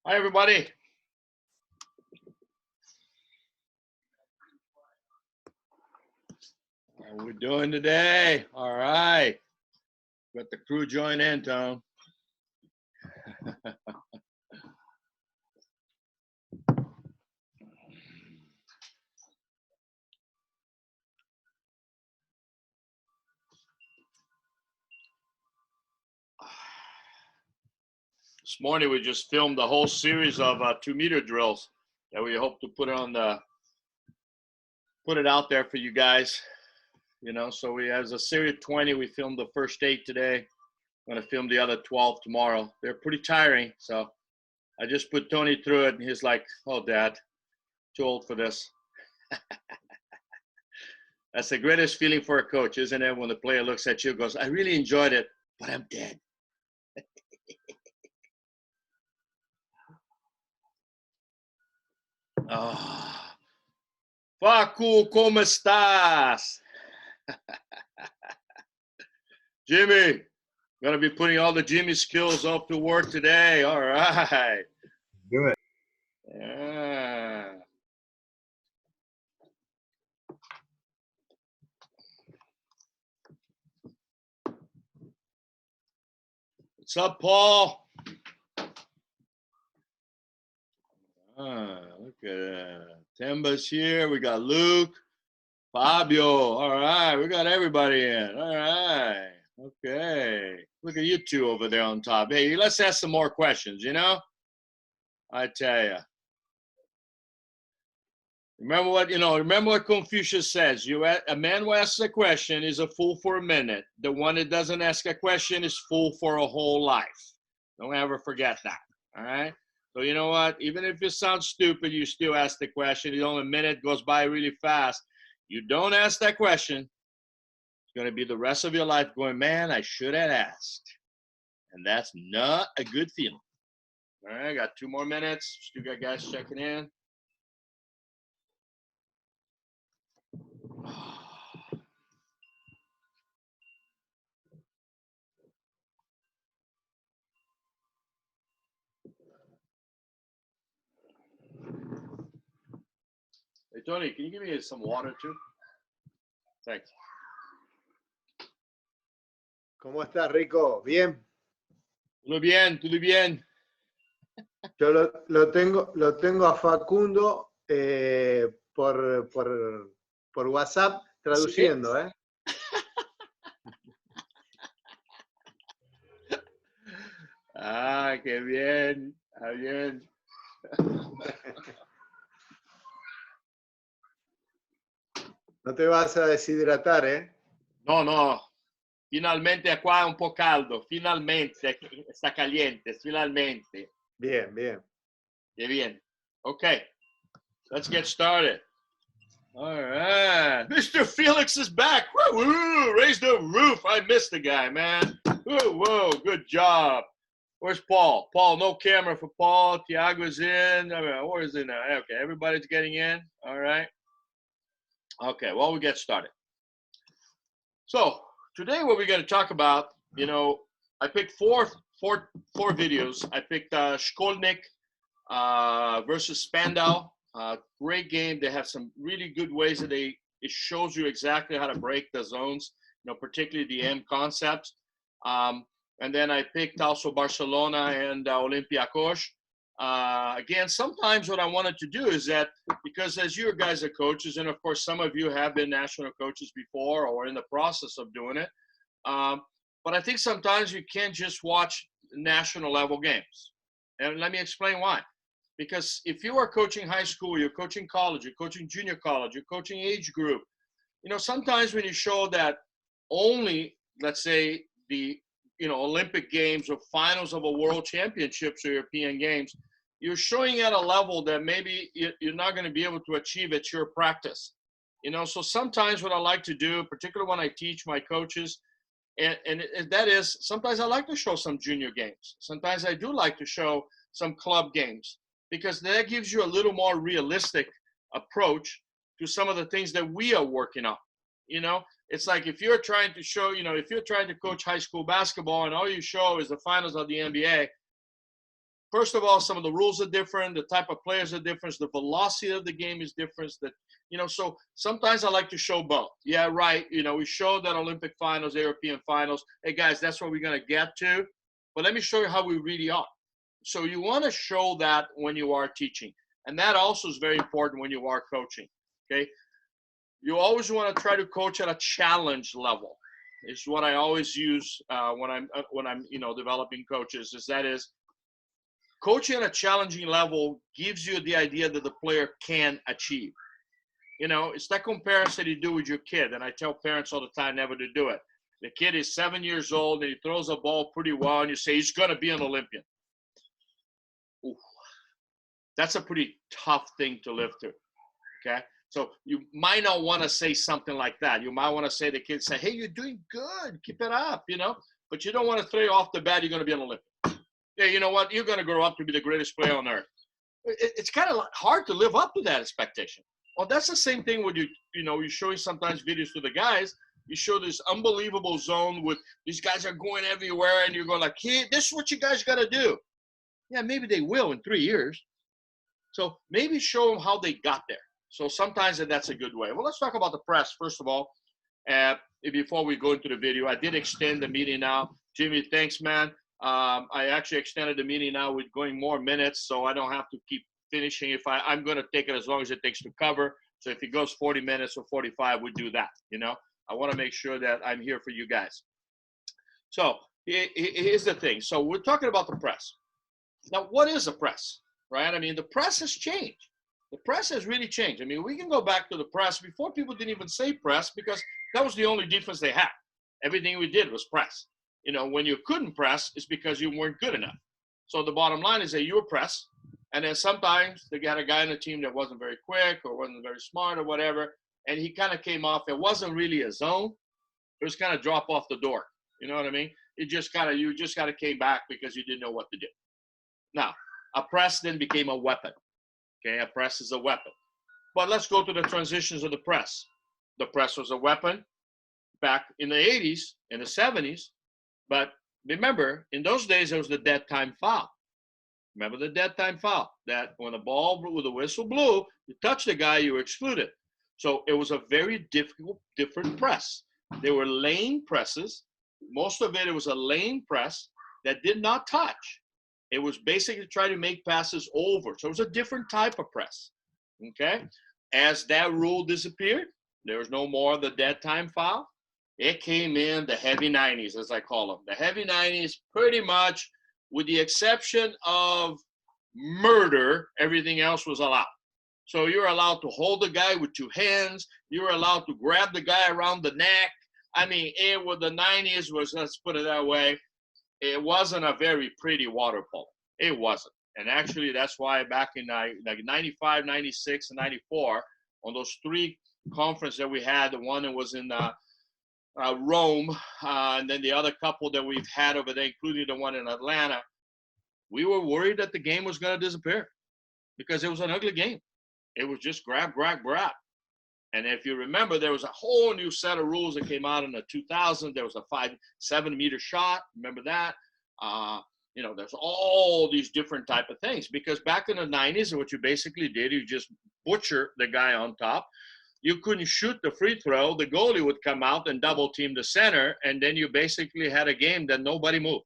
Hi, everybody. How we doing today? All right. Got the crew join in, Tom. This morning we just filmed the whole series of 2-meter drills that we hope to put it out there for you guys. You know, so we as a series of 20, we filmed the first 8 today. I'm gonna film the other 12 tomorrow. They're pretty tiring, so I just put Tony through it, and he's like, "Oh, Dad, too old for this." That's the greatest feeling for a coach, isn't it? When the player looks at you and goes, "I really enjoyed it, but I'm dead." Oh. Facu, como estás? Jimmy, gonna be putting all the Jimmy skills up to work today. All right. Do it. Yeah. What's up, Paul? Look at that. Temba's here. We got Luke, Fabio. All right, we got everybody in. All right. Okay. Look at you two over there on top. Hey, let's ask some more questions, you know? I tell you. Remember what Confucius says. A man who asks a question is a fool for a minute. The one that doesn't ask a question is fool for a whole life. Don't ever forget that. All right? So you know what? Even if you sound stupid, you still ask the question. You know, a minute goes by really fast. You don't ask that question, it's going to be the rest of your life going, man, I should have asked. And that's not a good feeling. All right, I got 2 more minutes. Still got guys checking in. Hey, Tony, can you give me some water too? Thanks. ¿Cómo estás, Rico? ¿Bien? Todo bien, todo bien. Yo lo tengo a Facundo por WhatsApp traduciendo, ¿Sí? ¿eh? Ah, qué bien, está bien. No te vas a deshidratar, ¿eh? No, no. Finalmente acá un po' caldo. Finalmente está caliente. Finalmente. Bien, bien. Qué bien. Okay, let's get started. All right. Mr. Felix is back. Woo-woo, raise the roof. I missed the guy, man. Whoa, good job. Where's Paul? Paul, no camera for Paul. Tiago's in. Where is he now? Okay, everybody's getting in. All right. Okay, well, we get started. So today what we're going to talk about, you know, I picked four videos. I picked Szkolnik versus Spandau. Great game. They have some really good ways that it shows you exactly how to break the zones, you know, particularly the M concepts. And then I picked also Barcelona and Olympiacos. Again, sometimes what I wanted to do is that, because as you guys are coaches, and of course some of you have been national coaches before or in the process of doing it, but I think sometimes you can't just watch national level games. And let me explain why. Because if you are coaching high school, you're coaching college, you're coaching junior college, you're coaching age group, you know, sometimes when you show that only, let's say, the, you know, Olympic Games or finals of a world championships or European Games, you're showing at a level that maybe you're not going to be able to achieve at your practice. You know, so sometimes what I like to do, particularly when I teach my coaches, and that is, sometimes I like to show some junior games. Sometimes I do like to show some club games, because that gives you a little more realistic approach to some of the things that we are working on. You know, it's like if you're trying to show, you know, if you're trying to coach high school basketball and all you show is the finals of the NBA, first of all, some of the rules are different. The type of players are different. The velocity of the game is different. That, so sometimes I like to show both. Yeah, right. We showed that Olympic finals, European finals. Hey, guys, that's what we're going to get to. But let me show you how we really are. So you want to show that when you are teaching. And that also is very important when you are coaching, okay? You always want to try to coach at a challenge level. Is what I always use when I'm developing coaches. Is coaching at a challenging level gives you the idea that the player can achieve. It's that comparison you do with your kid, and I tell parents all the time never to do it. The kid is 7 years old and he throws a ball pretty well, and you say he's going to be an Olympian. Ooh, that's a pretty tough thing to live through. Okay. So you might not want to say something like that. You might want to say to the kid, say, hey, you're doing good. Keep it up, but you don't want to throw you off the bat. You're going to be an Olympian. Yeah. You know what? You're going to grow up to be the greatest player on earth. It's kind of hard to live up to that expectation. Well, that's the same thing when you're showing sometimes videos to the guys. You show this unbelievable zone with these guys are going everywhere, and you're going like, hey, this is what you guys got to do. Yeah, maybe they will in 3 years. So maybe show them how they got there. So sometimes that's a good way. Well, let's talk about the press, first of all. Before we go into the video, I did extend the meeting now. Jimmy, thanks, man. I actually extended the meeting now with going more minutes, so I don't have to keep finishing. I'm going to take it as long as it takes to cover. So if it goes 40 minutes or 45, we do that. I want to make sure that I'm here for you guys. So here's the thing. So we're talking about the press. Now, what is a press, right? I mean, the press has changed. The press has really changed. I mean, we can go back to the press before people didn't even say press because that was the only defense they had. Everything we did was press. When you couldn't press, it's because you weren't good enough. So the bottom line is that you were press, and then sometimes they got a guy on the team that wasn't very quick or wasn't very smart or whatever, and he kind of came off. It wasn't really a zone. It was kind of drop off the door. You know what I mean? You just kind of came back because you didn't know what to do. Now, a press then became a weapon. Okay, a press is a weapon. But let's go to the transitions of the press. The press was a weapon back in the 80s, in the 70s. But remember, in those days, there was the dead time foul. Remember the dead time foul? That when the ball with the whistle blew, you touched the guy, you were excluded. So it was a very different press. They were lane presses. Most of it was a lane press that did not touch. It was basically trying to make passes over. So it was a different type of press, okay? As that rule disappeared, there was no more of the dead time foul. It came in the heavy 90s, as I call them. The heavy 90s, pretty much, with the exception of murder, everything else was allowed. So you're allowed to hold the guy with two hands. You're allowed to grab the guy around the neck. I mean, the 90s was, let's put it that way, it wasn't a very pretty water polo. It wasn't. And actually, that's why back in like 95, 96, and 94, on those three conferences that we had, the one that was in Rome, and then the other couple that we've had over there, including the one in Atlanta, we were worried that the game was going to disappear because it was an ugly game. It was just grab, grab, grab. And if you remember, there was a whole new set of rules that came out in the 2000. There was a 7 meter shot. Remember that? There's all these different type of things because back in the 90s, what you basically did, you just butcher the guy on top. You couldn't shoot the free throw. The goalie would come out and double team the center. And then you basically had a game that nobody moved.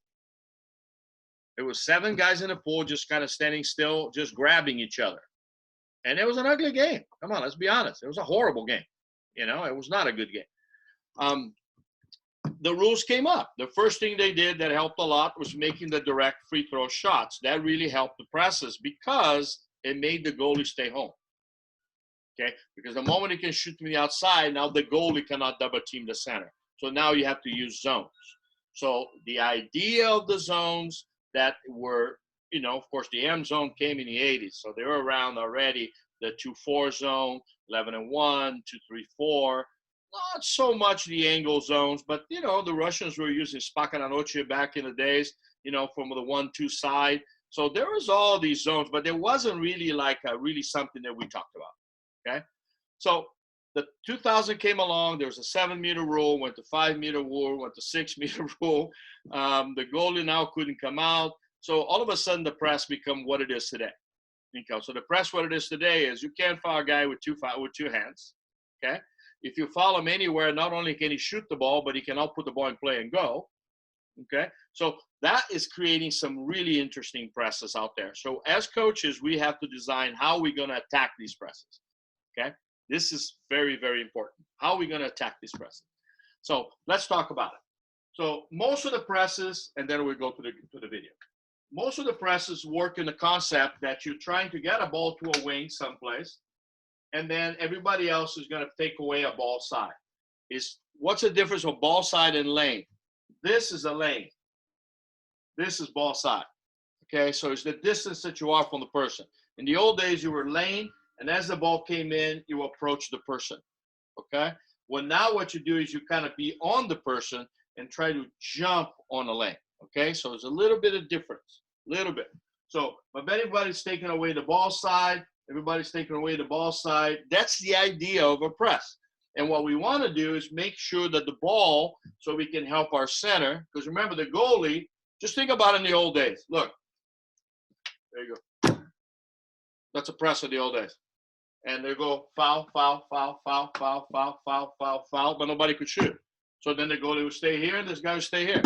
It was 7 guys in the pool, just kind of standing still, just grabbing each other. And it was an ugly game. Come on, let's be honest. It was a horrible game. It was not a good game. The rules came up. The first thing they did that helped a lot was making the direct free throw shots. That really helped the presses because it made the goalie stay home. Okay? Because the moment he can shoot from the outside, now the goalie cannot double team the center. So now you have to use zones. So the idea of the zones that were, of course, the M zone came in the 80s. So they were around already. The 2-4 zone, 11-1, 2-3-4. Not so much the angle zones, but, the Russians were using Spaka na noche back in the days, from the 1-2 side. So there was all these zones, but there wasn't really really something that we talked about, okay? So the 2000 came along. There was a 7 meter rule, went to 5 meter rule, went to 6 meter rule. The goalie now couldn't come out. So all of a sudden the press become what it is today. Okay? So the press, what it is today is you can't foul a guy with two hands. Okay. If you foul him anywhere, not only can he shoot the ball, but he can output the ball and play and go. Okay. So that is creating some really interesting presses out there. So as coaches, we have to design how we're going to attack these presses. Okay. This is very, very important. How are we going to attack these presses? So let's talk about it. So most of the presses, and then we'll go to the video. Most of the presses work in the concept that you're trying to get a ball to a wing someplace, and then everybody else is going to take away a ball side. What's the difference of ball side and lane? This is a lane. This is ball side. Okay, so it's the distance that you are from the person. In the old days, you were lane, and as the ball came in, you approach the person. Okay? Well, now what you do is you kind of be on the person and try to jump on a lane. Okay, so there's a little bit of difference. Little bit. So if anybody's taking away the ball side, everybody's taking away the ball side. That's the idea of a press. And what we want to do is make sure that the ball, so we can help our center, because remember the goalie, just think about it in the old days. Look, there you go. That's a press of the old days. And they go foul, foul, foul, foul, foul, foul, foul, foul, foul, but nobody could shoot. So then the goalie would stay here and this guy would stay here.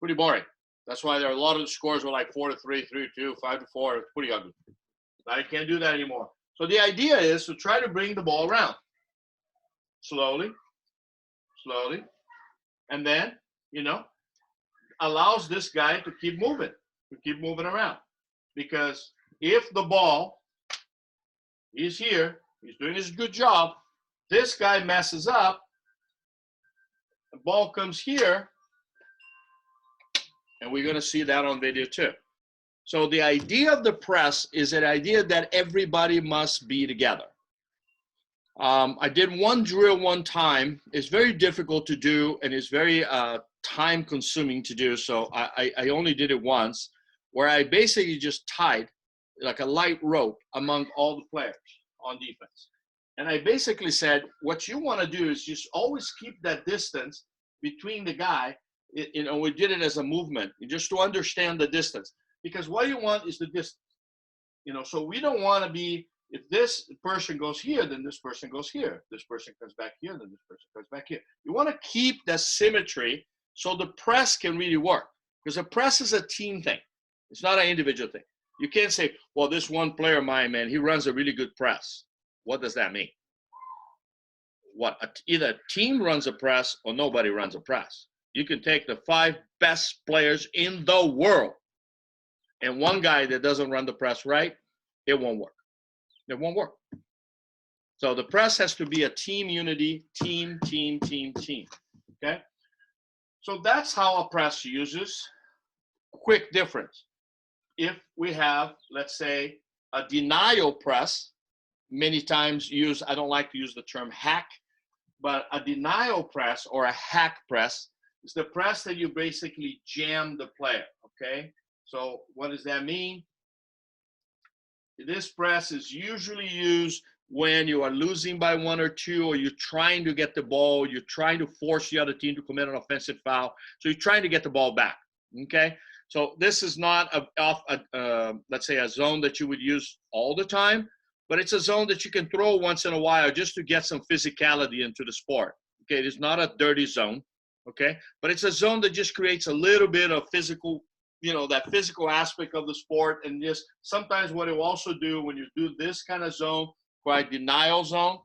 Pretty boring. That's why there are a lot of the scores were like 4-3, 3-2, 5-4. It's pretty ugly. I can't do that anymore. So the idea is to try to bring the ball around. Slowly, slowly. And then, allows this guy to keep moving around. Because if the ball is here, he's doing his good job, this guy messes up, the ball comes here, and we're going to see that on video too. So the idea of the press is an idea that everybody must be together. I did one drill one time. It's very difficult to do, and it's very time consuming to do. So I only did it once, where I basically just tied like a light rope among all the players on defense. And I basically said, what you want to do is just always keep that distance between the guy. We did it as a movement, just to understand the distance. Because what you want is the distance. So we don't want to be, if this person goes here, then this person goes here. This person comes back here, then this person comes back here. You want to keep the symmetry so the press can really work. Because a press is a team thing. It's not an individual thing. You can't say, well, this one player of mine, man, he runs a really good press. What does that mean? Either a team runs a press or nobody runs a press. You can take the 5 best players in the world and one guy that doesn't run the press right, it won't work. It won't work. So the press has to be a team unity, team. Okay? So that's how a press uses. Quick difference. If we have, let's say, a denial press, many times used, I don't like to use the term hack, but a denial press or a hack press is the press that you basically jam the player, okay? So what does that mean? This press is usually used when you are losing by 1 or 2, or you're trying to get the ball, you're trying to force the other team to commit an offensive foul. So you're trying to get the ball back, okay? So this is not let's say a zone that you would use all the time, but it's a zone that you can throw once in a while just to get some physicality into the sport. Okay, it is not a dirty zone, okay? But it's a zone that just creates a little bit of physical, that physical aspect of the sport. And just sometimes what it will also do when you do this kind of zone, quite denial zone,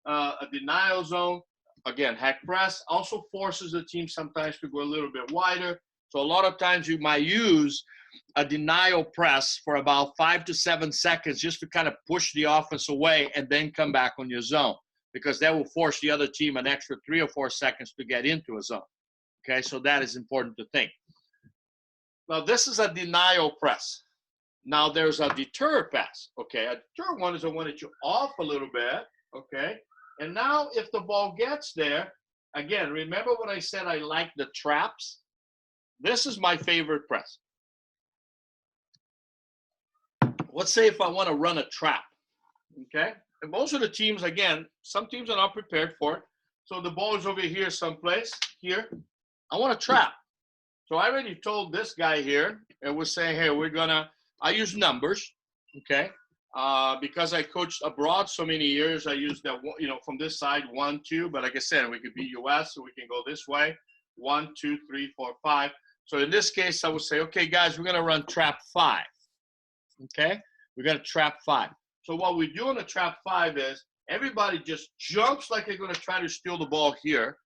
a denial zone, again, hack press, also forces the team sometimes to go a little bit wider. So a lot of times you might use a denial press for about 5 to 7 seconds just to kind of push the offense away and then come back on your zone, because that will force the other team an extra 3 or 4 seconds to get into a zone. Okay, so that is important to think. Now, this is a denial press. Now, there's a deter pass. Okay, a deter one is the one that you off a little bit. Okay, and now if the ball gets there, again, remember when I said I like the traps? This is my favorite press. Let's say if I want to run a trap, okay? And most of the teams, again, some teams are not prepared for it. So the ball is over here someplace, here. I want to trap. So I already told this guy here, and we're saying, hey, I use numbers, okay? Because I coached abroad so many years, I use that, from this side, 1, 2, but like I said, we could be US, so we can go this way, 1, 2, 3, 4, 5. So in this case, I would say, okay, guys, we're gonna run trap 5, okay? We're gonna trap 5. So what we do in the trap 5 is everybody just jumps like they're gonna try to steal the ball here.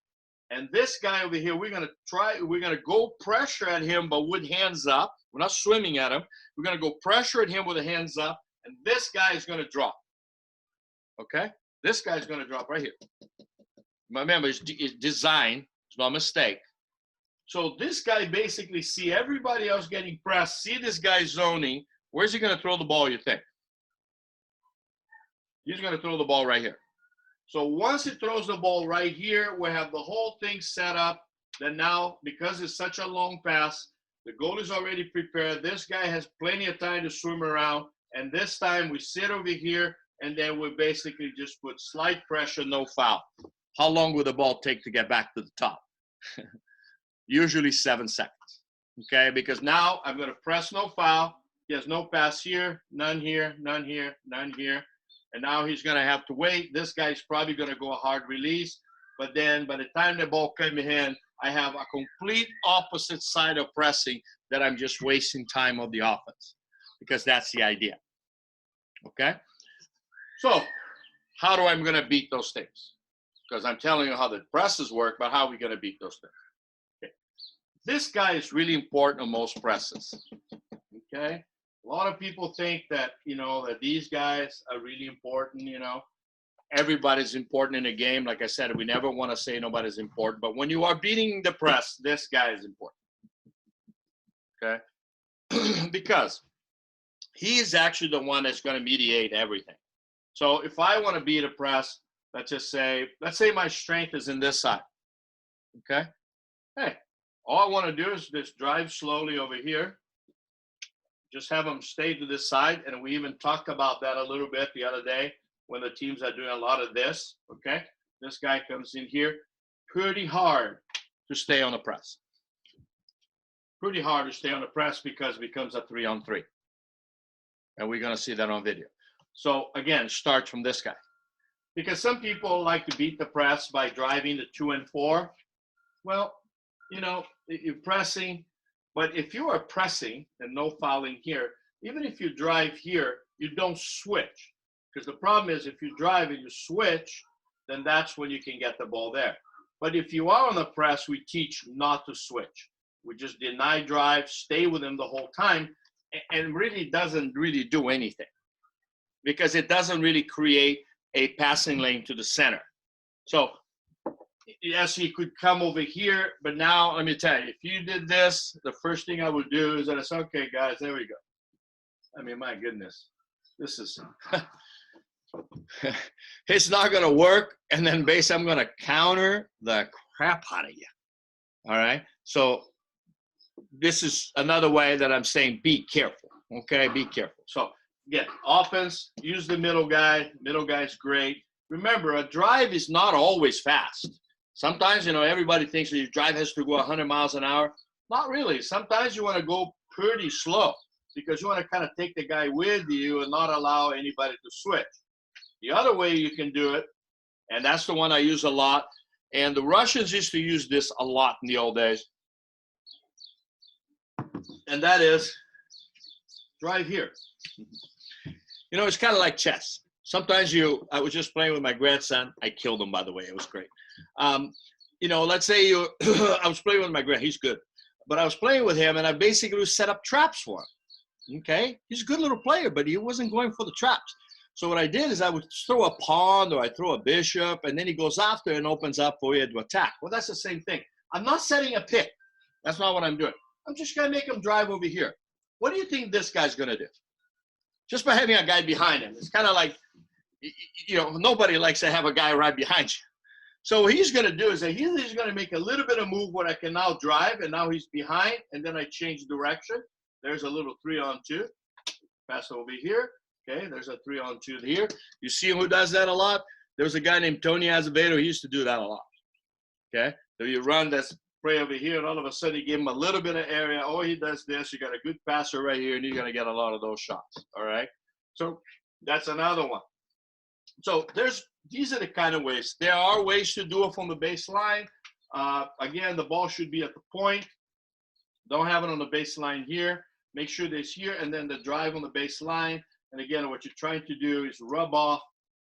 And this guy over here, we're gonna go pressure at him, but with hands up. We're not swimming at him. We're gonna go pressure at him with the hands up, and this guy is gonna drop. Okay? This guy's gonna drop right here. Remember, it's design, it's not a mistake. So this guy basically see everybody else getting pressed, see this guy zoning. Where's he gonna throw the ball, you think? He's gonna throw the ball right here. So once he throws the ball right here, we have the whole thing set up. Then now, because it's such a long pass, the goal is already prepared. This guy has plenty of time to swim around. And this time we sit over here, and then we basically just put slight pressure, no foul. How long will the ball take to get back to the top? Usually 7 seconds, okay? Because now I'm gonna press no foul. He has no pass here, none here, none here, none here. And now he's going to have to wait. This guy's probably going to go a hard release. But then by the time the ball comes in, I have a complete opposite side of pressing that I'm just wasting time of the offense, because that's the idea. Okay? So how do I'm going to beat those things? Because I'm telling you how the presses work, but how are we going to beat those things? Okay. This guy is really important on most presses. Okay? A lot of people think that, that these guys are really important, Everybody's important in a game. Like I said, we never want to say nobody's important. But when you are beating the press, this guy is important. Okay? Because he is actually the one that's going to mediate everything. So if I want to beat a press, let's say my strength is in this side. Okay? Hey, all I want to do is just drive slowly over here. Just have them stay to this side. And we even talked about that a little bit the other day when the teams are doing a lot of this, okay? This guy comes in here, pretty hard to stay on the press. Pretty hard to stay on the press because it becomes a 3-on-3. And we're gonna see that on video. So again, start from this guy. Because some people like to beat the press by driving the 2 and 4. Well, you're pressing. But if you are pressing and no fouling here, even if you drive here, you don't switch. Because the problem is if you drive and you switch, then that's when you can get the ball there. But if you are on the press, we teach not to switch. We just deny drive, stay with him the whole time, and really doesn't really do anything. Because it doesn't really create a passing lane to the center. So yes, he could come over here, but now let me tell you, if you did this, the first thing I would do is that it's okay, guys, there we go. I mean, my goodness, this is, it's not going to work. And then basically I'm going to counter the crap out of you. All right. So this is another way that I'm saying, be careful. Okay. Be careful. So again, offense, use the middle guy. Middle guy's great. Remember, a drive is not always fast. Sometimes, everybody thinks that your drive has to go 100 miles an hour. Not really. Sometimes you want to go pretty slow because you want to kind of take the guy with you and not allow anybody to switch. The other way you can do it, and that's the one I use a lot, and the Russians used to use this a lot in the old days, and that is drive here. It's kind of like chess. Sometimes I was just playing with my grandson. I killed him, by the way. It was great. Let's say I was playing with my grandson. He's good. But I was playing with him, and I basically set up traps for him. Okay? He's a good little player, but he wasn't going for the traps. So what I did is I would throw a pawn or I throw a bishop, and then he goes after and opens up for you to attack. Well, that's the same thing. I'm not setting a pick. That's not what I'm doing. I'm just going to make him drive over here. What do you think this guy's going to do? Just by having a guy behind him. It's kind of like, nobody likes to have a guy right behind you. So what he's going to do is that he's going to make a little bit of move where I can now drive, and now he's behind, and then I change direction. There's a little 3-on-2. Pass over here. Okay, there's a 3-on-2 here. You see who does that a lot? There's a guy named Tony Azevedo. He used to do that a lot. Okay, so you run this pray over here, and all of a sudden you give him a little bit of area. Oh, he does this. You got a good passer right here, and you're going to get a lot of those shots. All right. So that's another one. So these are the kind of ways. There are ways to do it from the baseline. Again, the ball should be at the point. Don't have it on the baseline here. Make sure that it's here, and then the drive on the baseline. And again, what you're trying to do is rub off.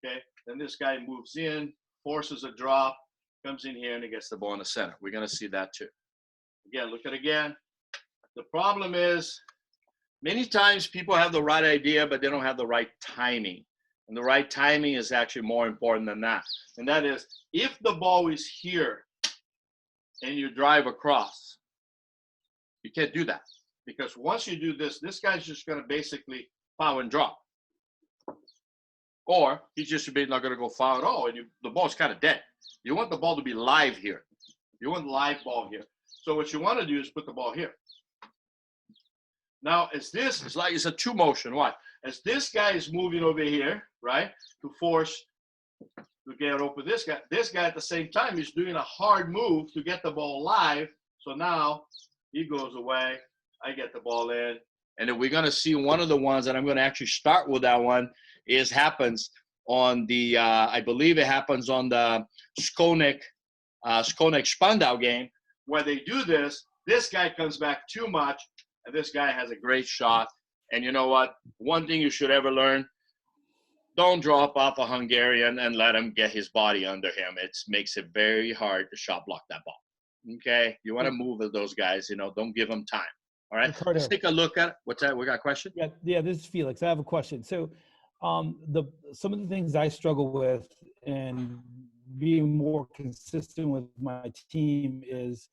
Okay. Then this guy moves in, forces a drop, comes in here, and he gets the ball in the center. We're going to see that too. Again, look at it again. The problem is many times people have the right idea, but they don't have the right timing. And the right timing is actually more important than that. And that is, if the ball is here and you drive across, you can't do that. Because once you do this, this guy's just going to basically foul and drop. Or he's just not going to go foul at all, and the ball's kind of dead. You want the ball to be live here. You want the live ball here. So what you want to do is put the ball here. Now, it's a two motion. Why? As this guy is moving over here, right, to force to get open this guy at the same time is doing a hard move to get the ball live. So now he goes away. I get the ball in. And then we're going to see one of the ones, and I'm going to actually start with that one, happens on the, I believe it happens on the Skolnick Spandau game, where they do this. This guy comes back too much, and this guy has a great shot. And you know what? One thing you should ever learn, don't drop off a Hungarian and let him get his body under him. It makes it very hard to shot block that ball. Okay? You want to move with those guys, don't give them time. All right, Ricardo, let's take a look at it. What's that? We got a question? Yeah, this is Felix. I have a question. So some of the things I struggle with and being more consistent with my team is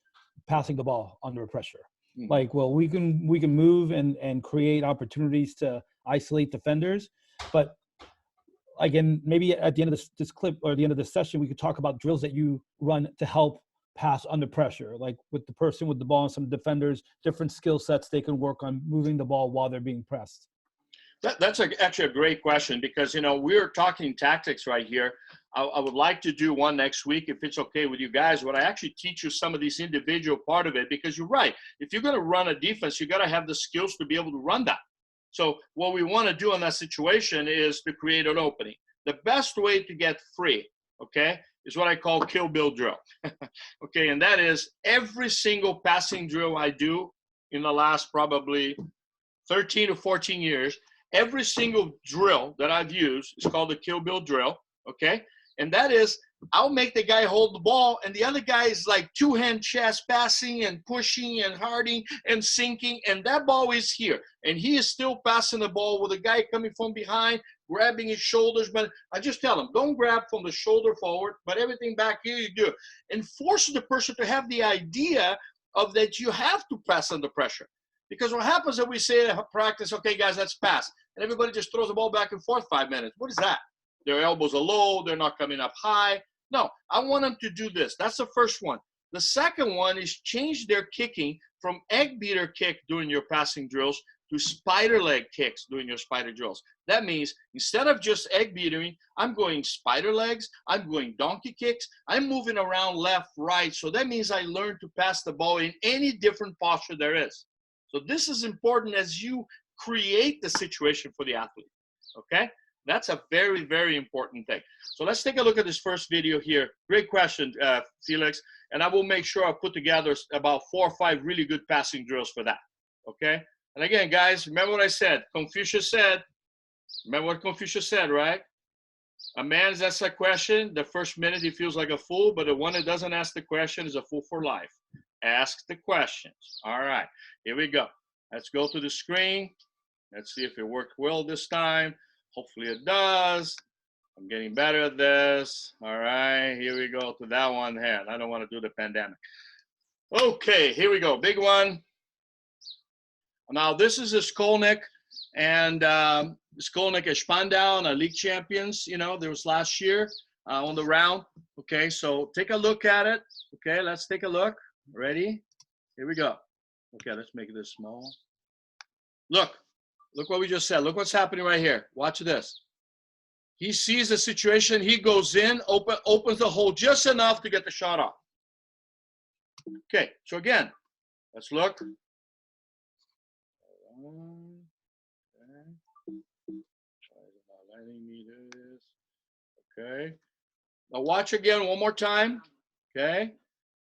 passing the ball under pressure. Mm-hmm. Like, well, we can move and create opportunities to isolate defenders, but again, maybe at the end of this clip or the end of this session, we could talk about drills that you run to help pass under pressure, like with the person with the ball and some defenders, different skill sets they can work on moving the ball while they're being pressed. That's actually a great question, because, we're talking tactics right here. I would like to do one next week, if it's okay with you guys, where I actually teach you some of these individual part of it, because you're right. If you're going to run a defense, you got to have the skills to be able to run that. So what we want to do in that situation is to create an opening. The best way to get free, okay, is what I call kill, bill, drill. Okay, and that is every single passing drill I do in the last probably 13 to 14 years, every single drill that I've used is called the kill, bill, drill, okay? And that is, I'll make the guy hold the ball, and the other guy is like two-hand chest passing and pushing and harding and sinking, and that ball is here. And he is still passing the ball with a guy coming from behind, grabbing his shoulders. But I just tell him, don't grab from the shoulder forward, but everything back here you do. And force the person to have the idea of that you have to pass under pressure. Because what happens is we say at practice, okay, guys, let's pass. And everybody just throws the ball back and forth 5 minutes. What is that? Their elbows are low. They're not coming up high. No, I want them to do this. That's the first one. The second one is change their kicking from egg beater kick during your passing drills to spider leg kicks during your spider drills. That means instead of just egg beatering, I'm going spider legs, I'm going donkey kicks, I'm moving around left, right. So that means I learn to pass the ball in any different posture there is. So this is important as you create the situation for the athlete, okay? That's a very, very important thing. So let's take a look at this first video here. Great question, Felix. And I will make sure I put together about 4 or 5 really good passing drills for that, okay? And again, guys, remember what I said. Confucius said, remember what Confucius said, right? A man asks a question, the first minute he feels like a fool, but the one that doesn't ask the question is a fool for life. Ask the questions. All right, here we go. Let's go to the screen. Let's see if it worked well this time. Hopefully it does. I'm getting better at this. All right, here we go to that one here. I don't want to do the pandemic. Okay, here we go. Big one. Now, this is a Skolnick, and Skolnick is Spandau, league champions. There was last year on the round. Okay, so take a look at it. Okay, let's take a look. Ready? Here we go. Okay, let's make this small. Look what we just said. Look what's happening right here. Watch this. He sees the situation. He goes in, opens the hole just enough to get the shot off. Okay, so again, let's look. Okay. Now watch again one more time. Okay.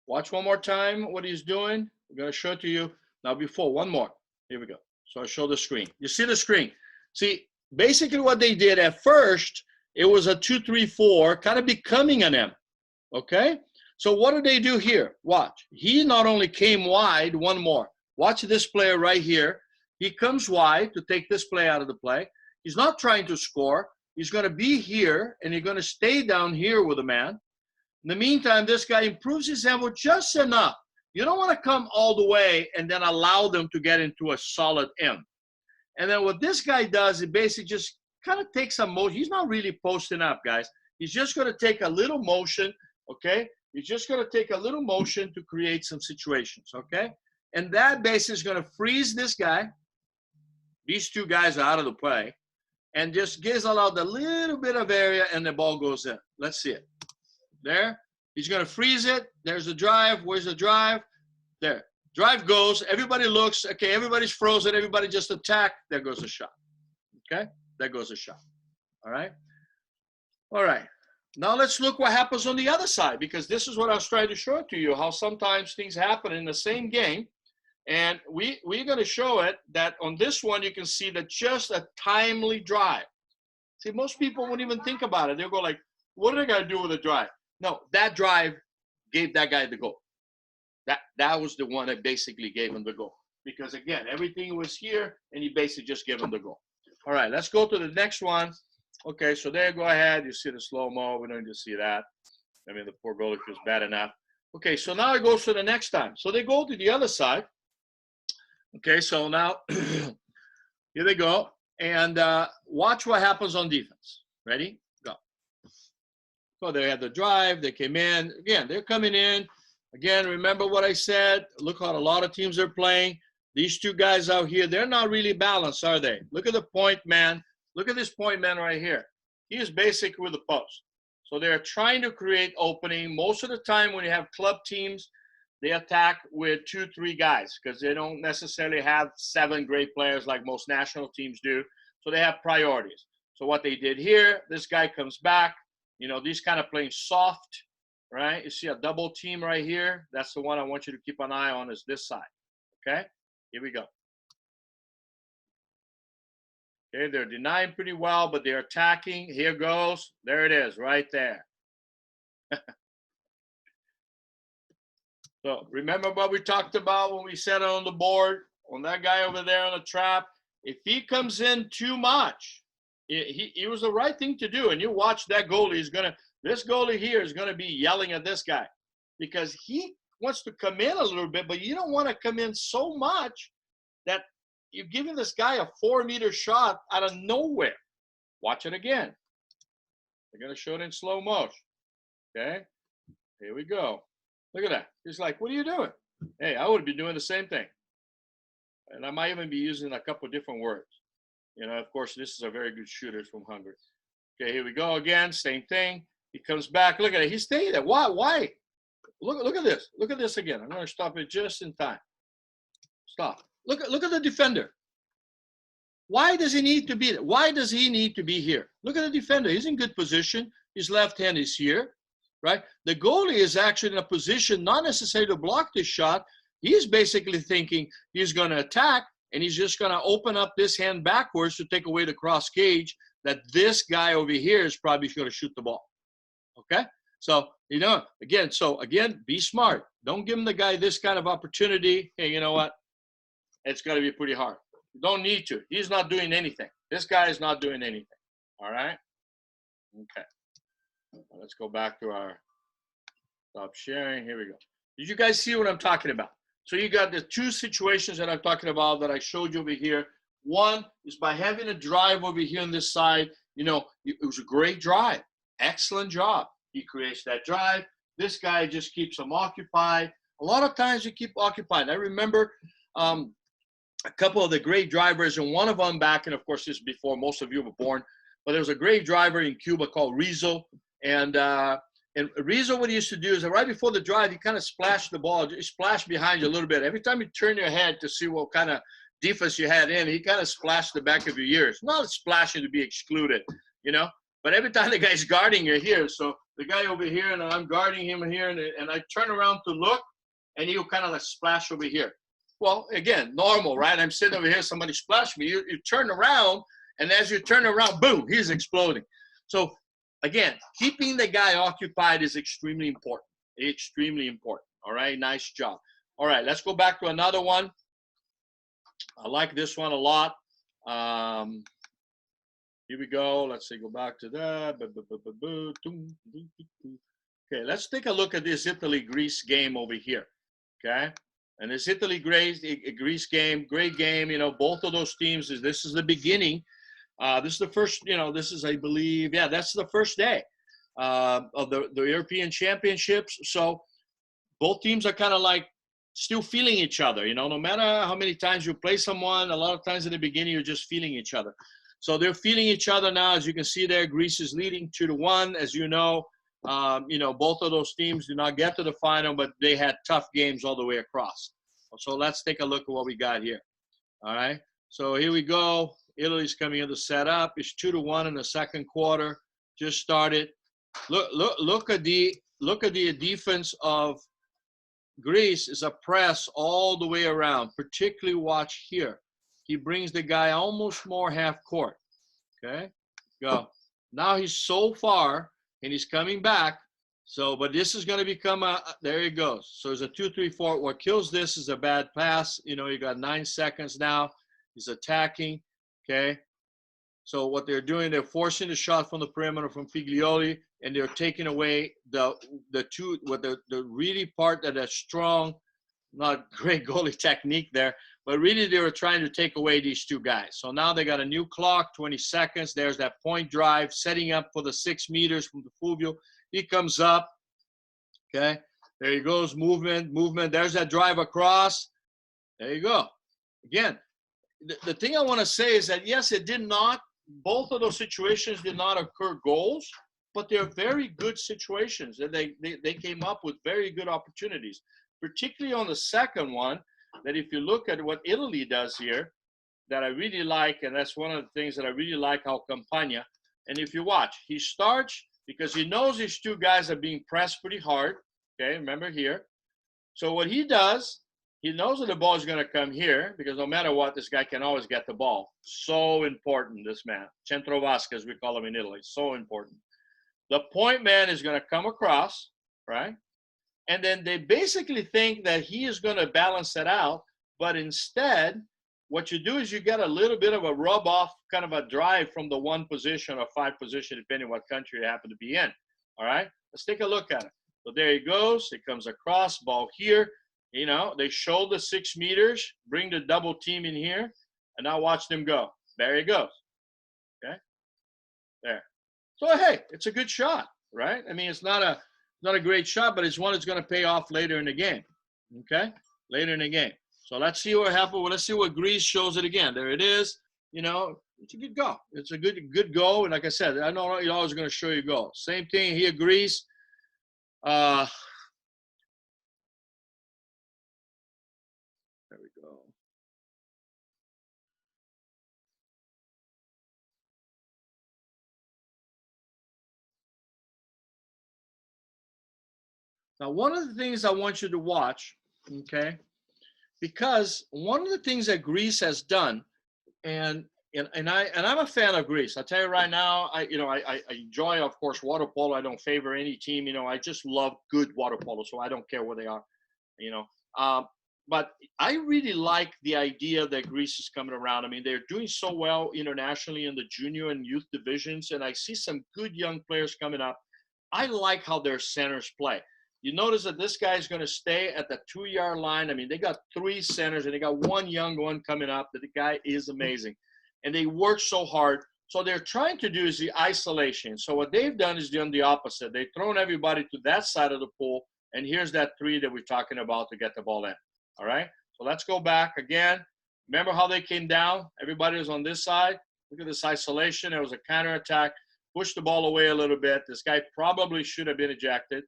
Watch one more time what he's doing. We're going to show it to you. Now before, one more. Here we go. So I'll show the screen. You see the screen. See, basically what they did at first, it was a 2-3-4, kind of becoming an M. Okay. So what do they do here? Watch. He not only came wide, one more. Watch this player right here. He comes wide to take this play out of the play. He's not trying to score. He's going to be here, and he's going to stay down here with a man. In the meantime, this guy improves his angle just enough. You don't want to come all the way and then allow them to get into a solid M. And then what this guy does, it basically just kind of takes some motion. He's not really posting up, guys. He's just going to take a little motion, okay? He's just going to take a little motion to create some situations, okay? And that basically is going to freeze this guy. These two guys are out of the play. And just gives out a little bit of area, and the ball goes in. Let's see it. There. He's going to freeze it. There's the drive. Where's the drive? There. Drive goes. Everybody looks. Okay, everybody's frozen. Everybody just attack. There goes the shot. Okay? There goes the shot. All right? All right. Now let's look what happens on the other side, because this is what I was trying to show to you, how sometimes things happen in the same game. And we're going to show it that on this one, you can see that just a timely drive. See, most people won't even think about it. They'll go like, what are they going to do with a drive? No, that drive gave that guy the goal. That was the one that basically gave him the goal. Because, again, everything was here, and he basically just gave him the goal. All right, let's go to the next one. Okay, so there, go ahead. You see the slow-mo. We don't need to see that. I mean, the poor goalie feels bad enough. Okay, so now it goes to the next time. So they go to the other side. Okay, so now here they go. And watch what happens on defense. Ready? Go. So they had the drive. They came in. Again, they're coming in. Again, remember what I said. Look how a lot of teams are playing. These two guys out here, they're not really balanced, are they? Look at the point man. Look at this point man right here. He is basically with the post. So they're trying to create opening. Most of the time when you have club teams, they attack with 2-3 guys because they don't necessarily have 7 great players like most national teams do. So they have priorities. So what they did here, this guy comes back. You know, these kind of playing soft, right? You see a double team right here. That's the one I want you to keep an eye on, is this side. Okay? Here we go. Okay, they're denying pretty well, but they're attacking. Here goes. There it is, right there. So remember what we talked about when we set it on the board, on that guy over there on the trap. If he comes in too much, it was the right thing to do. And you watch that goalie this goalie here is going to be yelling at this guy because he wants to come in a little bit, but you don't want to come in so much that you're giving this guy a 4-meter shot out of nowhere. Watch it again. They're going to show it in slow motion. Okay, here we go. Look at that. He's like, what are you doing? Hey, I would be doing the same thing. And I might even be using a couple of different words. You know, of course, this is a very good shooter from Hungary. Okay, here we go again. Same thing. He comes back. Look at it. He's staying there. Why? Look at this. Look at this again. I'm going to stop it just in time. Stop. Look at the defender. Why does he need to be there? Why does he need to be here? Look at the defender. He's in good position. His left hand is here. Right? The goalie is actually in a position not necessarily to block this shot. He's basically thinking he's going to attack, and he's just going to open up this hand backwards to take away the cross cage that this guy over here is probably going to shoot the ball. Okay? So, you know, again, be smart. Don't give him the guy this kind of opportunity. Hey, you know what? It's going to be pretty hard. You don't need to. He's not doing anything. This guy is not doing anything. All right? Okay. Let's go back to our stop sharing. Here we go. Did you guys see what I'm talking about? So you got the 2 situations that I'm talking about that I showed you over here. One is by having a drive over here on this side. You know, it was a great drive. Excellent job. He creates that drive. This guy just keeps him occupied. A lot of times you keep occupied. I remember a couple of the great drivers, and one of them back, and of course this is before most of you were born, but there was a great driver in Cuba called Rizzo. And And the reason what he used to do is that right before the drive, you kind of splash the ball, you splash behind you a little bit. Every time you turn your head to see what kind of defense you had in, he kind of splashed the back of your ears. Not splashing to be excluded, you know, but every time the guy's guarding you here. So the guy over here, and I'm guarding him here, and I turn around to look, and he'll kind of like splash over here. Well, again, normal, right? I'm sitting over here, somebody splashed me. You turn around, and as you turn around, boom, he's exploding. So, again, keeping the guy occupied is extremely important. Extremely important. All right, nice job. All right, let's go back to another one. I like this one a lot. Here we go. Let's see, go back to that. Okay, let's take a look at this Italy-Greece game over here. Okay, and this Italy-Greece game, great game. You know, both of those teams, this is the beginning. This is the first, you know, this is, I believe, yeah, that's the first day of the European Championships. So both teams are kind of like still feeling each other, you know, no matter how many times you play someone, a lot of times in the beginning, you're just feeling each other. So they're feeling each other now. As you can see there, Greece is leading 2-1. As you know, both of those teams did not get to the final, but they had tough games all the way across. So let's take a look at what we got here. All right. So here we go. Italy's coming in to set up. It's 2-1 in the second quarter. Just started. Look at the defense of Greece. Is a press all the way around. Particularly watch here. He brings the guy almost more half court. Okay, go. Now he's so far and he's coming back. So, but this is going to become there he goes. So it's a 2-3-4. What kills this is a bad pass. You know, you got 9 seconds now. He's attacking. Okay. So what they're doing, they're forcing the shot from the perimeter from Figlioli, and they're taking away the really part that is strong, not great goalie technique there, but really they were trying to take away these two guys. So now they got a new clock, 20 seconds. There's that point drive, setting up for the 6 meters from the Fulvio. He comes up. Okay. There he goes. Movement. There's that drive across. There you go. Again, the thing I want to say is that, yes, both of those situations did not occur goals, but they're very good situations. And they came up with very good opportunities, particularly on the second one, that if you look at what Italy does here, that I really like, and that's one of the things that I really like how Campagna, and if you watch, he starts because he knows these two guys are being pressed pretty hard. Okay, remember here. So what he does, he knows that the ball is going to come here because no matter what, this guy can always get the ball. So important, this man. Centro Vasca, as we call him in Italy. So important. The point man is going to come across, right? And then they basically think that he is going to balance it out. But instead, what you do is you get a little bit of a rub off, kind of a drive from the 1 position or 5 position, depending on what country you happen to be in. All right? Let's take a look at it. So there he goes. It comes across, ball here. You know, they show the 6 meters, bring the double team in here, and now watch them go. There he goes. Okay? There. So, hey, it's a good shot, right? I mean, it's not a great shot, but it's one that's going to pay off later in the game. Okay? Later in the game. So let's see what happens. Well, let's see what Greece shows it again. There it is. You know, it's a good goal. It's a good goal. And like I said, I know you're always going to show you goal. Same thing here, Greece. There we go. Now, one of the things I want you to watch, okay, because one of the things that Greece has done, and I'm a fan of Greece. I tell you right now, I enjoy, of course, water polo. I don't favor any team. You know, I just love good water polo, so I don't care where they are. You know, but I really like the idea that Greece is coming around. I mean, they're doing so well internationally in the junior and youth divisions, and I see some good young players coming up. I like how their centers play. You notice that this guy is going to stay at the 2-yard line. I mean, they got 3 centers, and they got 1 young one coming up. That the guy is amazing. And they work so hard. So they're trying to do is the isolation. So what they've done is done the opposite. They've thrown everybody to that side of the pool, and here's that 3 that we're talking about to get the ball in. All right? So let's go back again. Remember how they came down? Everybody was on this side. Look at this isolation. It was a counterattack. push the ball away a little bit. This guy probably should have been ejected.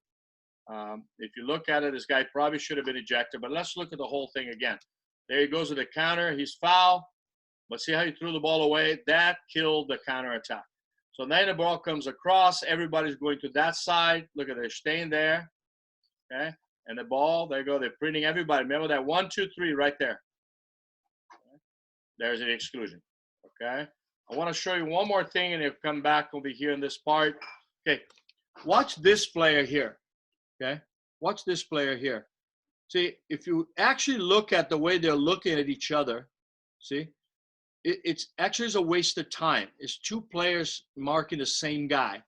If you look at it, this guy probably should have been ejected. But let's look at the whole thing again. There he goes to the counter. He's fouled. But see how he threw the ball away? That killed the counterattack. So then the ball comes across. Everybody's going to that side. Look at it. They're staying there. Okay? And the ball, there you go. They're printing everybody. Remember that 1, 2, 3 right there. Okay? There's an exclusion. Okay? I want to show you one more thing, and it'll come back over here in this part. Okay. Watch this player here. Okay? Watch this player here. See, if you actually look at the way they're looking at each other, see, it's actually a waste of time. It's two players marking the same guy,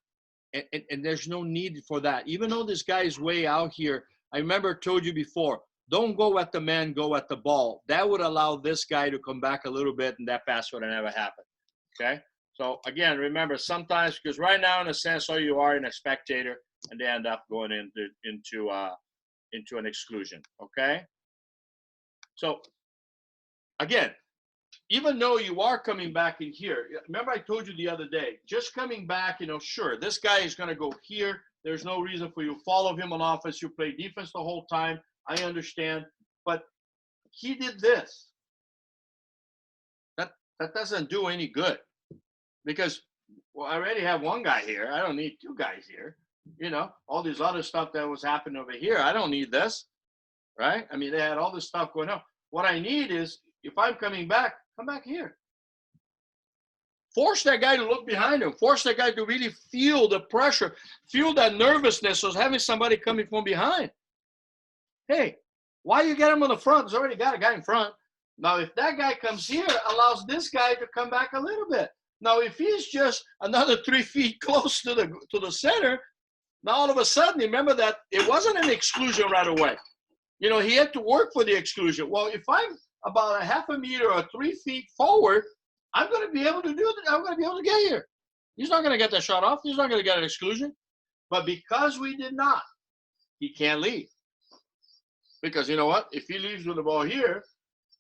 and there's no need for that. Even though this guy is way out here, I remember I told you before, don't go at the man, go at the ball. That would allow this guy to come back a little bit, and that pass would have never happened. Okay? So, again, remember, sometimes, because right now, in a sense, all you are in a spectator, and they end up going into an exclusion. Okay? So, again, even though you are coming back in here, remember I told you the other day, just coming back, sure, this guy is going to go here. There's no reason for you to follow him on offense. You play defense the whole time. I understand. But he did this. That doesn't do any good. Because, well, I already have one guy here. I don't need two guys here. All this other stuff that was happening over here. I don't need this. Right? I mean, they had all this stuff going on. What I need is, if I'm coming back, come back here. Force that guy to look behind him. Force that guy to really feel the pressure, feel that nervousness of having somebody coming from behind. Hey, why you get him on the front? There's already got a guy in front. Now, if that guy comes here, allows this guy to come back a little bit. Now, if he's just another 3 feet close to the center, now all of a sudden, remember that it wasn't an exclusion right away. He had to work for the exclusion. Well, if I'm about a half a meter or 3 feet forward, I'm going to be able to do it. I'm going to be able to get here. He's not going to get that shot off. He's not going to get an exclusion. But because we did not, he can't leave. Because you know what? If he leaves with the ball here,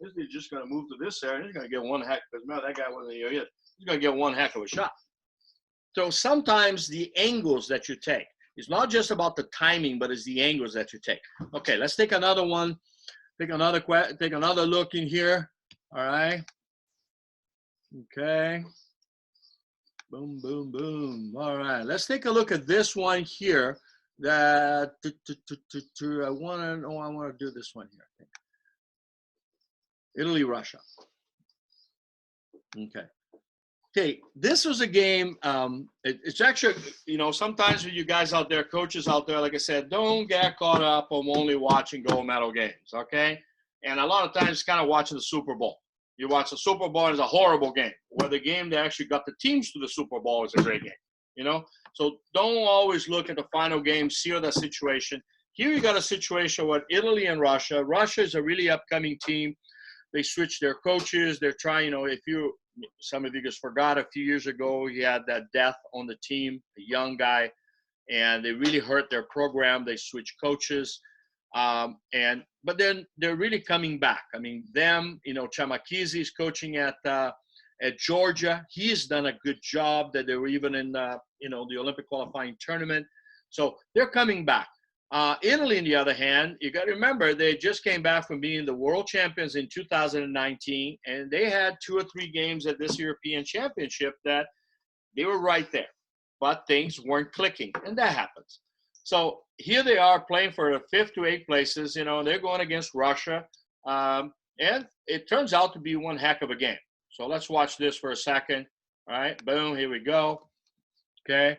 this is just going to move to this area. He's going to get one heck. Because remember, that guy wasn't here yet. He's going to get one heck of a shot. So sometimes the angles that you take, it's not just about the timing, but it's the angles that you take. Okay, let's take another one. Take another look in here. All right. Okay. Boom, boom, boom. All right. Let's take a look at this one here. That I want to do this one here. I think. Italy, Russia. Okay. Okay, this was a game. It's actually, sometimes with you guys out there, coaches out there, like I said, don't get caught up on only watching gold medal games, okay? And a lot of times it's kind of watching the Super Bowl. You watch the Super Bowl, it's a horrible game. Where the game that actually got the teams to the Super Bowl is a great game, So don't always look at the final game, see the situation. Here you got a situation with Italy and Russia. Russia is a really upcoming team. They switched their coaches. They're trying, some of you just forgot a few years ago, he had that death on the team, a young guy, and they really hurt their program. They switched coaches. But then they're really coming back. I mean, Chamakidze is coaching at Georgia. He's done a good job. That they were even in, the Olympic qualifying tournament. So they're coming back. Italy, on the other hand, you got to remember, they just came back from being the world champions in 2019, and they had 2 or 3 games at this European Championship that they were right there, but things weren't clicking, and that happens. So here they are playing for the 5th to 8th places. They're going against Russia, and it turns out to be one heck of a game. So let's watch this for a second. All right, boom, here we go. Okay.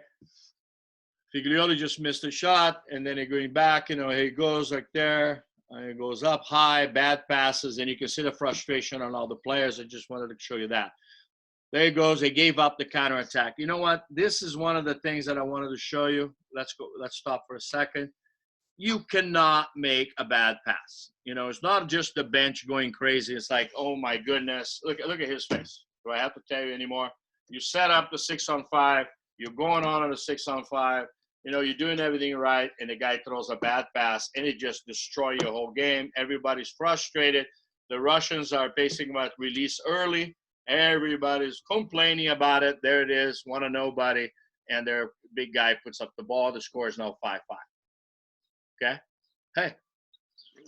Figlioli just missed a shot, and then he's going back, he goes like there, and it goes up high, bad passes, and you can see the frustration on all the players. I just wanted to show you that. There he goes. They gave up the counterattack. You know what? This is one of the things that I wanted to show you. Let's stop for a second. You cannot make a bad pass. It's not just the bench going crazy. It's like, oh my goodness. Look at his face. Do I have to tell you anymore? You set up the 6-on-5. You're going on a 6-on-5. You're doing everything right, and the guy throws a bad pass, and it just destroys your whole game. Everybody's frustrated. The Russians are basically about release early. Everybody's complaining about it. There it is, one of nobody. and their big guy puts up the ball. The score is now 5-5. Okay? Hey,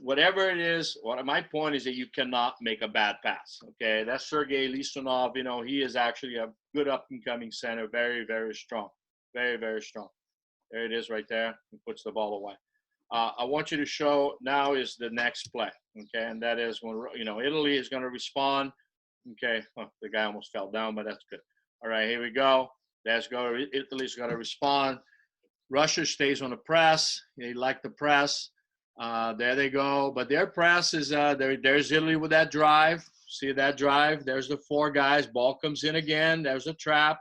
whatever it is, my point is that you cannot make a bad pass. Okay? That's Sergei Listunov. You know, he is actually a good up-and-coming center. Very, very strong. Very, very strong. There it is right there. He puts the ball away. I want you to show now is the next play. Okay? And that is when, you know, Italy is going to respond. Okay? Oh, the guy almost fell down, but that's good. All right, here we go. Let's go. Italy's going to respond. Russia stays on the press. They like the press. There they go. But their press is there's Italy with that drive. See that drive? There's the 4 guys. Ball comes in again. There's a trap.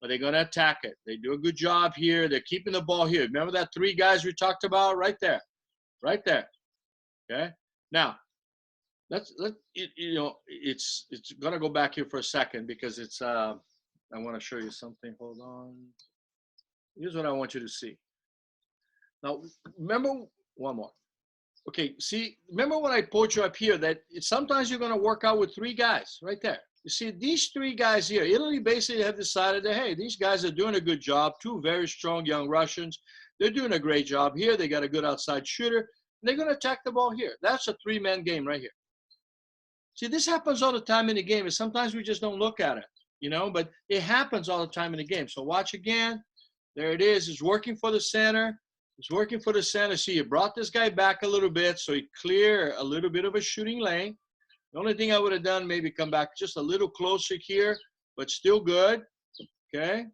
But they're going to attack it. They do a good job here. They're keeping the ball here. Remember that 3 guys we talked about? Right there. Right there. Okay? Now, you know, it's going to go back here for a second because it's I want to show you something. Hold on. Here's what I want you to see. Now, remember one more. Okay, see, remember when I put you up here that sometimes you're going to work out with 3 guys right there. You see, these 3 guys here, Italy basically have decided that, hey, these guys are doing a good job. 2 very strong young Russians. They're doing a great job here. They got a good outside shooter. And they're going to attack the ball here. That's a 3-man game right here. See, this happens all the time in the game, and sometimes we just don't look at it, you know, but it happens all the time in the game. So watch again. There it is. It's working for the center. It's working for the center. See, you brought this guy back a little bit so he clear a little bit of a shooting lane. The only thing I would have done, maybe come back just a little closer here, but still good. Okay.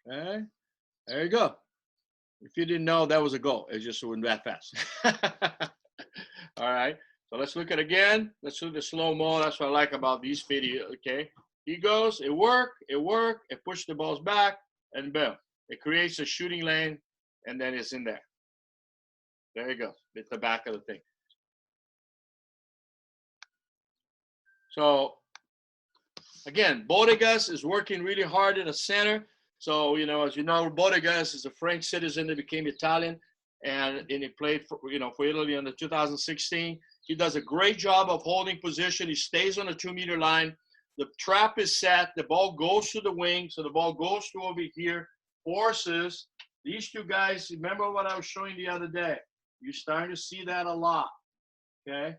Okay. There you go. If you didn't know, that was a goal. It just went that fast. All right. So let's look at it again. Let's do the slow-mo. That's what I like about these videos. Okay. He goes. It worked. It worked. It pushed the balls back, and boom. It creates a shooting lane, and then it's in there. There you go. It's the back of the thing. So, again, Bodegas is working really hard in the center. So, you know, as you know, Bodegas is a French citizen that became Italian, and he played for, you know, for Italy in the 2016. He does a great job of holding position. He stays on the 2-meter line. The trap is set. The ball goes to the wing. So the ball goes to over here, forces these 2 guys. Remember what I was showing the other day? You're starting to see that a lot, okay?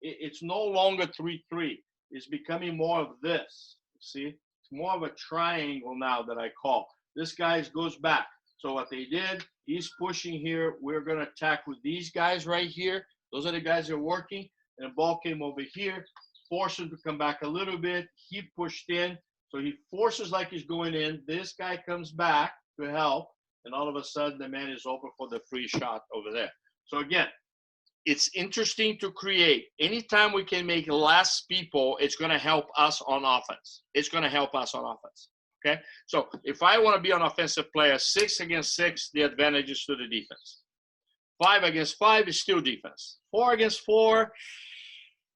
It's no longer 3-3. It's becoming more of this. See? It's more of a triangle now that I call. This guy goes back. So what they did, he's pushing here. We're going to attack with these guys right here. Those are the guys that are working. And the ball came over here, forced him to come back a little bit. He pushed in. So he forces like he's going in. This guy comes back to help. And all of a sudden, the man is open for the free shot over there. So again, it's interesting to create. Anytime we can make less people, it's going to help us on offense. It's going to help us on offense. Okay? So if I want to be an offensive player, 6 against 6, the advantage is to the defense. 5 against 5 is still defense. 4 against 4,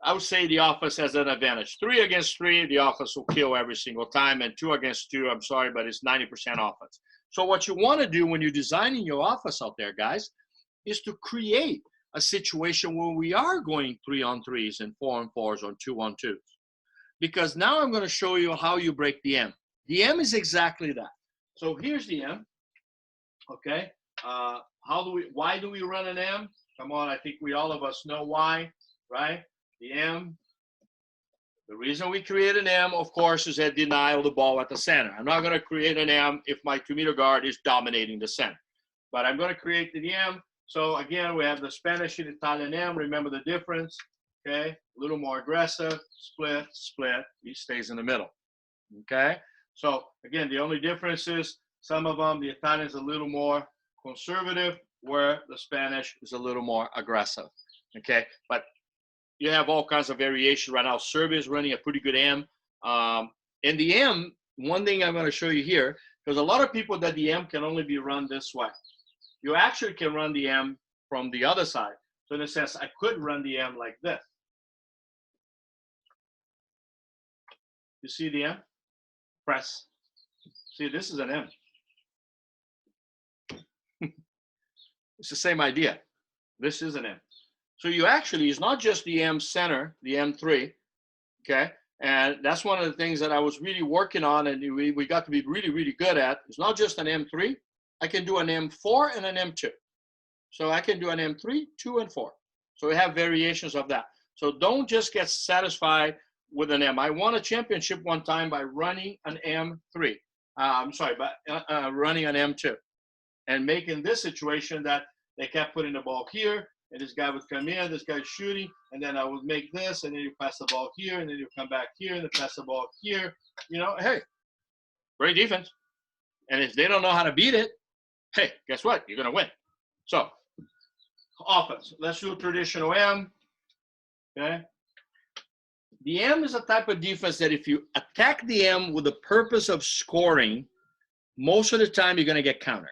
I would say the offense has an advantage. 3 against 3, the offense will kill every single time. And 2 against 2, I'm sorry, but it's 90% offense. So what you want to do when you're designing your offense out there, guys, is to create a situation where we are going 3-on-3s and 4-on-4s or 2-on-2s. Because now I'm going to show you how you break the M. The M is exactly that. So here's the M. Okay. Why do we run an M? Come on, I think all of us know why, right? The M. The reason we create an M, of course, is a denial of the ball at the center. I'm not going to create an M if my 2-meter guard is dominating the center. But I'm going to create the M. So again, we have the Spanish and Italian M. Remember the difference, okay? A little more aggressive, split, split. He stays in the middle, okay? So again, the only difference is some of them, the Italian is a little more conservative, where the Spanish is a little more aggressive, okay? But you have all kinds of variation right now. Serbia is running a pretty good M. And the M, one thing I'm going to show you here, because a lot of people that the M can only be run this way. You actually can run the M from the other side. So in a sense, I could run the M like this. You see the M? Press. See, this is an M. It's the same idea. This is an M. So you actually, it's not just the M center, the M3, okay? And that's one of the things that I was really working on, and we got to be really, really good at. It's not just an M3. I can do an M4 and an M2. So I can do an M3, 2, and 4. So we have variations of that. So don't just get satisfied with an M. I won a championship one time by running an M3. I'm sorry, but running an M2. And making this situation that they kept putting the ball here, and this guy would come in, this guy's shooting, and then I would make this, and then you pass the ball here, and then you come back here, and then pass the ball here. You know, hey, great defense. And if they don't know how to beat it, hey, guess what? You're going to win. So, offense. Let's do traditional M. Okay. The M is a type of defense that if you attack the M with the purpose of scoring, most of the time you're going to get counter.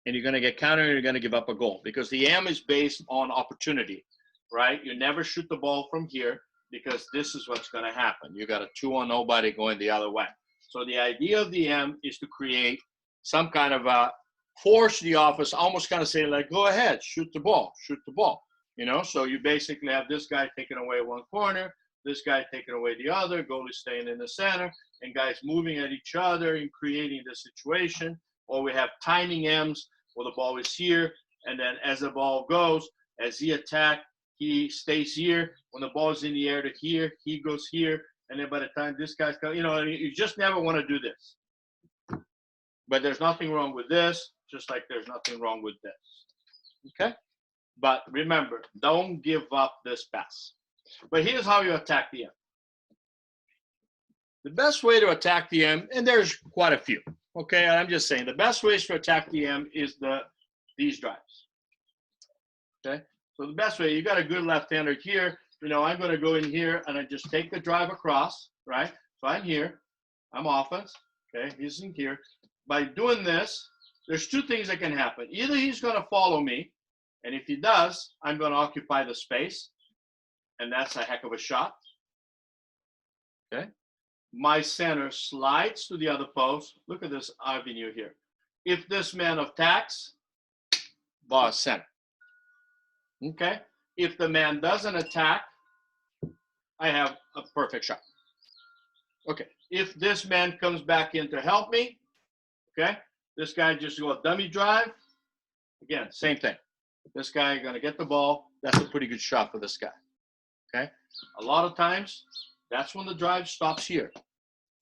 And you're going to get counter and you're going to give up a goal because the M is based on opportunity, right? You never shoot the ball from here because this is what's going to happen. You got a 2-on nobody going the other way. So the idea of the M is to create some kind of a force the offense, almost kind of say like, go ahead, shoot the ball, you know? So you basically have this guy taking away one corner, this guy taking away the other, goalie staying in the center, and guys moving at each other and creating the situation. Or we have timing M's where the ball is here, and then as the ball goes, as he attacks, he stays here. When the ball is in the air to here, he goes here, and then by the time this guy's coming, you know, you just never want to do this. But there's nothing wrong with this, just like there's nothing wrong with this. Okay? But remember, don't give up this pass. But here's how you attack the M. The best way to attack the M, and there's quite a few. Okay, I'm just saying the best ways to attack the M is these drives. Okay, so the best way, you got a good left-hander here. You know, I'm going to go in here and I just take the drive across, right? So I'm here, I'm offense. Okay, he's in here. By doing this, there's two things that can happen. Either he's going to follow me, and if he does, I'm going to occupy the space, and that's a heck of a shot. Okay. My center slides to the other post. Look at this avenue here. If this man attacks, ball is center. Okay? If the man doesn't attack, I have a perfect shot. Okay. If this man comes back in to help me, okay, this guy just go a dummy drive. Again, same thing. This guy going to get the ball. That's a pretty good shot for this guy. Okay? A lot of times, that's when the drive stops here.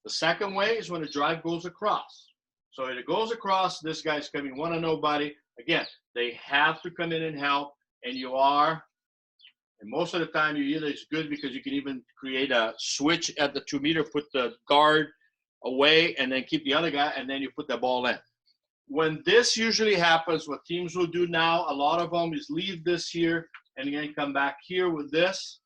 The second way is when the drive goes across. So if it goes across, this guy's coming one on nobody. Again, they have to come in and help, and you are. And most of the time, you either it's good because you can even create a switch at the 2 meter, put the guard away, and then keep the other guy, and then you put the ball in. When this usually happens, what teams will do now, a lot of them is leave this here, and then come back here with this.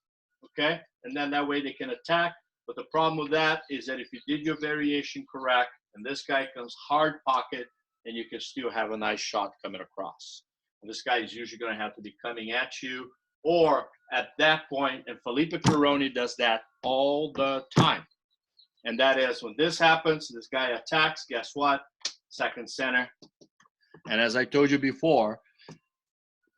Okay, and then that way they can attack. But the problem with that is that if you did your variation correct, and this guy comes hard pocket, and you can still have a nice shot coming across. And this guy is usually going to have to be coming at you, or at that point, and Felipe Pironi does that all the time. And that is when this happens, this guy attacks, guess what? Second center. And as I told you before,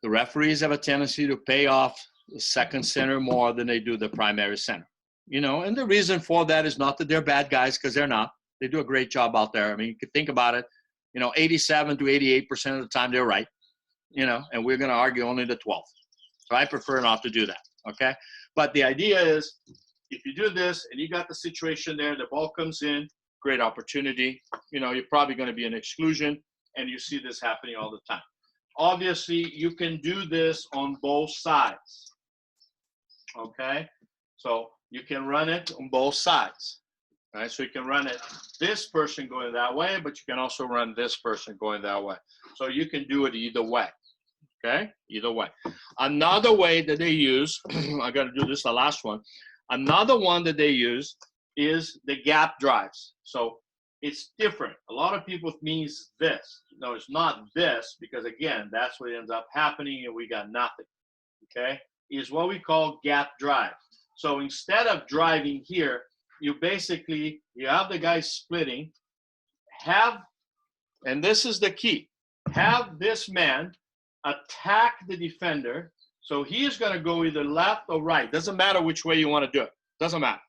the referees have a tendency to pay off the second center more than they do the primary center. You know, and the reason for that is not that they're bad guys, because they're not. They do a great job out there. I mean, you could think about it, you know, 87 to 88% of the time they're right, you know, and we're going to argue only the 12th. So I prefer not to do that, okay? But the idea is if you do this and you got the situation there, the ball comes in, great opportunity. You know, you're probably going to be an exclusion, and you see this happening all the time. Obviously, you can do this on both sides, okay? So you can run it on both sides, right? So you can run it this person going that way, but you can also run this person going that way. So you can do it either way, okay? Either way. Another way that they use, I got to do this the last one. Another one that they use is the gap drives. So it's different. A lot of people means this. No, it's not this, because again, that's what ends up happening, and we got nothing, okay? Is what we call gap drive. So instead of driving here, you basically, you have the guy splitting, and this is the key, have this man attack the defender. So he is going to go either left or right. Doesn't matter which way you want to do it. Doesn't matter.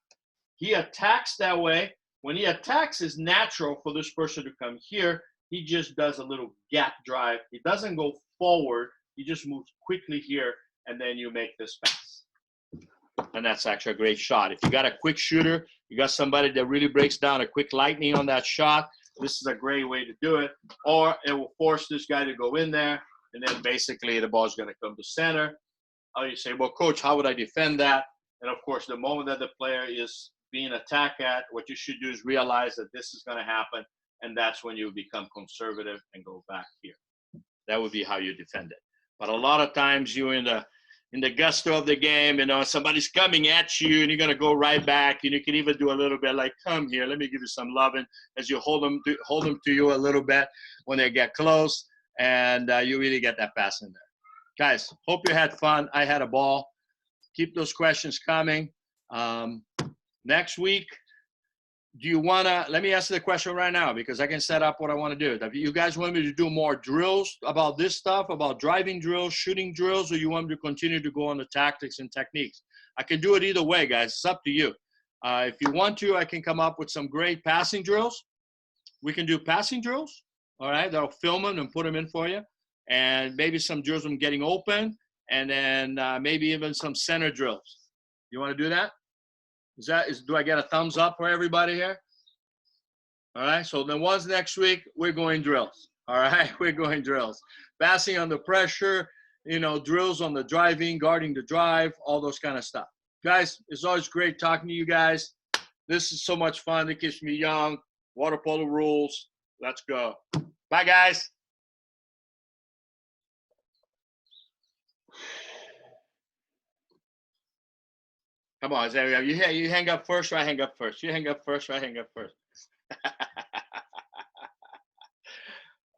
he attacks that way. When he attacks, it's natural for this person to come here. He just does a little gap drive. He doesn't go forward. He just moves quickly here, and then you make this pass. And that's actually a great shot. If you got a quick shooter, you got somebody that really breaks down a quick lightning on that shot, this is a great way to do it. Or it will force this guy to go in there, and then basically the ball's going to come to center. Or you say, well, coach, how would I defend that? And, of course, the moment that the player is being attacked at, what you should do is realize that this is going to happen, and that's when you become conservative and go back here. That would be how you defend it. But a lot of times you're in the gusto of the game, you know, somebody's coming at you, and you're going to go right back, and you can even do a little bit like, come here, let me give you some loving, as you hold them to you a little bit when they get close, and you really get that pass in there. Guys, hope you had fun. I had a ball. Keep those questions coming. Next week, do you want to – let me ask you the question right now because I can set up what I want to do. Do you guys want me to do more drills about this stuff, about driving drills, shooting drills, or you want me to continue to go on the tactics and techniques? I can do it either way, guys. It's up to you. If you want to, I can come up with some great passing drills. We can do passing drills, all right? I'll film them and put them in for you. And maybe some drills from getting open, and then maybe even some center drills. You want to do that? Do I get a thumbs up for everybody here? All right, so then once next week, we're going drills. All right, we're going drills. Passing under pressure, you know, drills on the driving, guarding the drive, all those kind of stuff. Guys, it's always great talking to you guys. This is so much fun. It keeps me young. Water polo rules. Let's go. Bye, guys. Come on, you hang up first, or I hang up first. You hang up first, or I hang up first.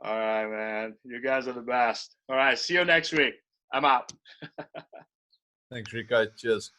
All right, man. You guys are the best. All right, see you next week. I'm out. Thanks, Rico. Cheers.